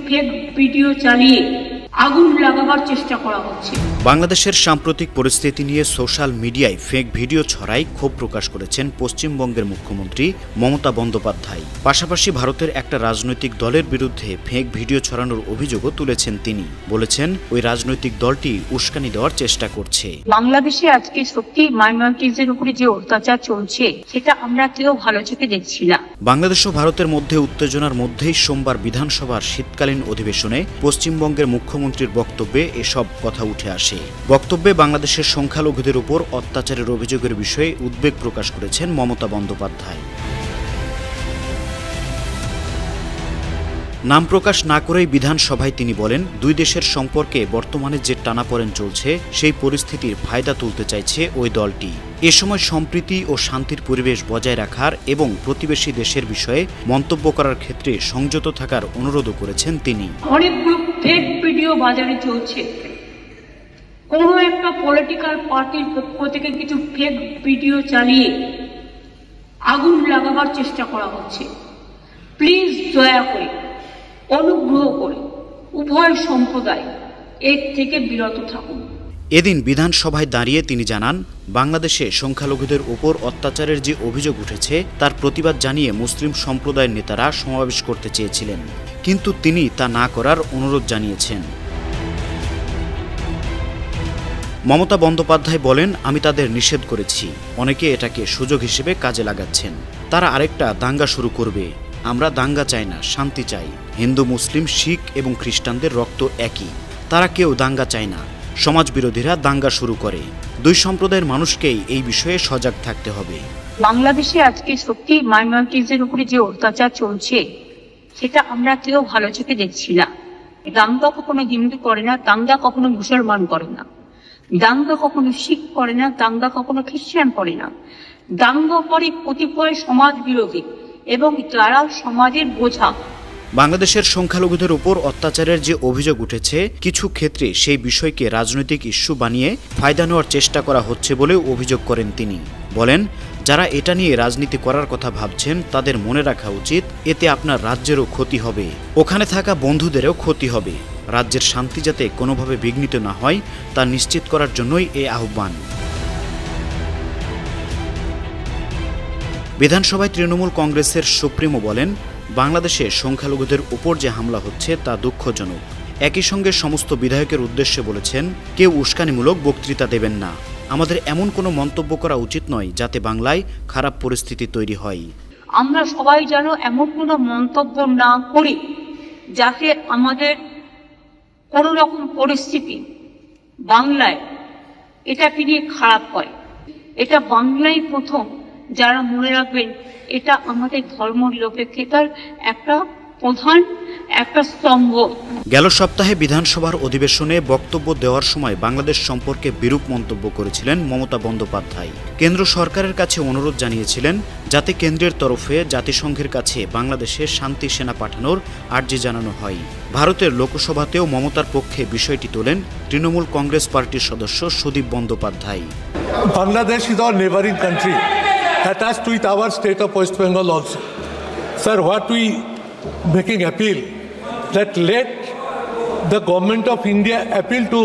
Fake video চালিয়ে আগুন লাগাবার চেষ্টা করা হচ্ছে। বাংলাদেশের সাম্প্রতিক পরিস্থিতি নিয়ে সোশ্যাল মিডিয়ায় ফেক ভিডিও ছড়ায় ক্ষোভ প্রকাশ করেছেন পশ্চিমবঙ্গের মুখ্যমন্ত্রী মমতা বন্দ্যোপাধ্যায়। পাশাপাশি ভারতের একটা রাজনৈতিক দলের বিরুদ্ধে ফেক ভিডিও ছড়ানোর অভিযোগও তুলেছেন তিনি। বলেছেন ওই রাজনৈতিক দলটি উস্কানি দেওয়ার চেষ্টা করছে। বাংলাদেশে আজকে সত্যি মাইনরিটিজের উপরে যে অত্যাচার চলছে সেটা আমরা কেউ ভালো চোখে দেখছি না। বাংলাদেশ ও ভারতের মধ্যে উত্তেজনার মধ্যেই সোমবার বিধানসভার শীতকালীন অধিবেশনে পশ্চিমবঙ্গের মুখ্যমন্ত্রীর বক্তব্যে এসব কথা উঠে আসে। বক্তব্যে বাংলাদেশের সংখ্যালঘুদের উপর অত্যাচারের অভিযোগের বিষয়ে উদ্বেগ প্রকাশ করেছেন মমতা বন্দ্যোপাধ্যায়। নাম প্রকাশ না করেই বিধানসভায় তিনি বলেন, দুই দেশের সম্পর্কে বর্তমানে যে টানাপোড়েন চলছে সেই পরিস্থিতির ফায়দা তুলতে চাইছে ওই দলটি। এ সময় সম্প্রীতি ও শান্তির পরিবেশ বজায় রাখার এবং প্রতিবেশী দেশের বিষয়ে মন্তব্য করার ক্ষেত্রে সংযত থাকার অনুরোধও করেছেন তিনি। অনেকগুলো ফেক ভিডিও বাজারে চলছে, কোনো একটা পলিটিক্যাল পার্টির পক্ষ থেকে কিছু ফেক ভিডিও চালিয়ে আগুন লাগাবার চেষ্টা করা হচ্ছে। প্লিজ দয়া করে, অনুগ্রহ করে উভয় সম্প্রদায় এর থেকে বিরত থাকুন। এদিন বিধানসভায় দাঁড়িয়ে তিনি জানান, বাংলাদেশে সংখ্যালঘুদের উপর অত্যাচারের যে অভিযোগ উঠেছে তার প্রতিবাদ জানিয়ে মুসলিম সম্প্রদায়ের নেতারা সমাবেশ করতে চেয়েছিলেন, কিন্তু তিনি তা না করার অনুরোধ জানিয়েছেন। মমতা বন্দ্যোপাধ্যায় বলেন, আমি তাদের নিষেধ করেছি। অনেকে এটাকে সুযোগ হিসেবে কাজে লাগাচ্ছেন। তারা আরেকটা দাঙ্গা শুরু করবে। আমরা দাঙ্গা চাই না, শান্তি চাই। হিন্দু, মুসলিম, শিখ এবং খ্রিস্টানদের রক্ত একই। তারা কেউ দাঙ্গা চায় না। সমাজ বিরোধীরা দাঙ্গা শুরু করে। দুই সম্প্রদায়ের মানুষকেই এই বিষয়ে সজাগ থাকতে হবে। বাংলাদেশে আজকে সত্যি মাইনরিটিজের উপরে যে অত্যাচার চলছে সেটা আমরা কেউ ভালো চোখে দেখছি না। দাঙ্গা কখনো হিন্দু করে না, দাঙ্গা কখনো মুসলমান করে না, দাঙ্গা কখনো শিখ করে না, দাঙ্গা কখনো খ্রিস্টান করে না। দাঙ্গা করে কতিপয় সমাজ বিরোধী এবং যারা সমাজের বোঝা। বাংলাদেশের সংখ্যালঘুদের উপর অত্যাচারের যে অভিযোগ উঠেছে, কিছু ক্ষেত্রে সেই বিষয়কে রাজনৈতিক ইস্যু বানিয়ে ফায়দা নেওয়ার চেষ্টা করা হচ্ছে বলেও অভিযোগ করেন তিনি। বলেন, যারা এটা নিয়ে রাজনীতি করার কথা ভাবছেন তাদের মনে রাখা উচিত, এতে আপনার রাজ্যেরও ক্ষতি হবে, ওখানে থাকা বন্ধুদেরও ক্ষতি হবে। রাজ্যের শান্তি যাতে কোনোভাবে বিঘ্নিত না হয় তা নিশ্চিত করার জন্যই এই আহ্বান। বিধানসভায় তৃণমূল কংগ্রেসের সুপ্রিমো বলেন, বাংলাদেশে সংখ্যালঘুদের উপর যে হামলা হচ্ছে তা দুঃখজনক। একই সঙ্গে সমস্ত বিধায়কের উদ্দেশ্যে বলেছেন, কেউ উস্কানিমূলক বক্তৃতা দেবেন না। আমাদের এমন কোনো মন্তব্য করা উচিত নয় যাতে বাংলায় খারাপ পরিস্থিতি তৈরি হয়। আমরা সবাই যেন এমন কোনো মন্তব্য না করি যাতে আমাদের কোনো রকম পরিস্থিতি বাংলায় এটাকে নিয়ে খারাপ হয়। এটা বাংলায় প্রথম, যারা মনে রাখবেন এটা আমাদের ধর্ম নিরপেক্ষতার একটা প্রধান স্তম্ভ। গেল সপ্তাহে বিধানসভার অধিবেশনে বক্তব্য দেওয়ার সময় বাংলাদেশ সম্পর্কে বিরূপ মন্তব্য করেছিলেন মমতা বন্দ্যোপাধ্যায়। কেন্দ্র সরকারের কাছে অনুরোধ জানিয়েছিলেন যাতে কেন্দ্রের তরফে জাতিসংঘের কাছে বাংলাদেশে শান্তি সেনা পাঠানোর আর্জি জানানো হয়। ভারতের লোকসভাতেও মমতার পক্ষে বিষয়টি তোলেন তৃণমূল কংগ্রেস পার্টির সদস্য Sudip Bandyopadhyay. Bangladesh is our neighboring country, attached with our state of West Bengal also. Sir, what we making appeal that let the government of India appeal to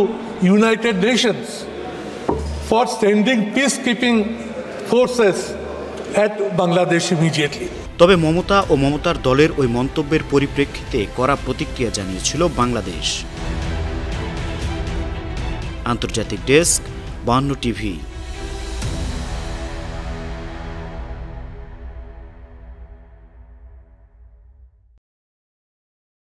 United Nations for sending peacekeeping forces at Bangladesh immediately. তবে মমতা ও মমতার দলের ওই মন্তব্যের পরিপ্রেক্ষিতে কড়া প্রতিক্রিয়া জানিয়েছিল বাংলাদেশ। আন্তর্জাতিক ডেস্ক, 52 টিভি।